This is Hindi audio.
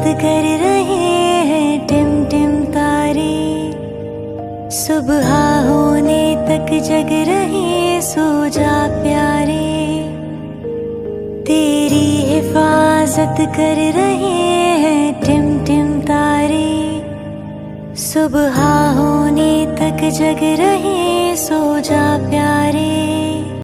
कर रहे हैं टिम टिम तारे। सुबह होने तक जग रहे, सो जा प्यारे। तेरी हिफाजत कर रहे हैं टिम टिम तारे। सुबह होने तक जग रहे, सो जा प्यारे।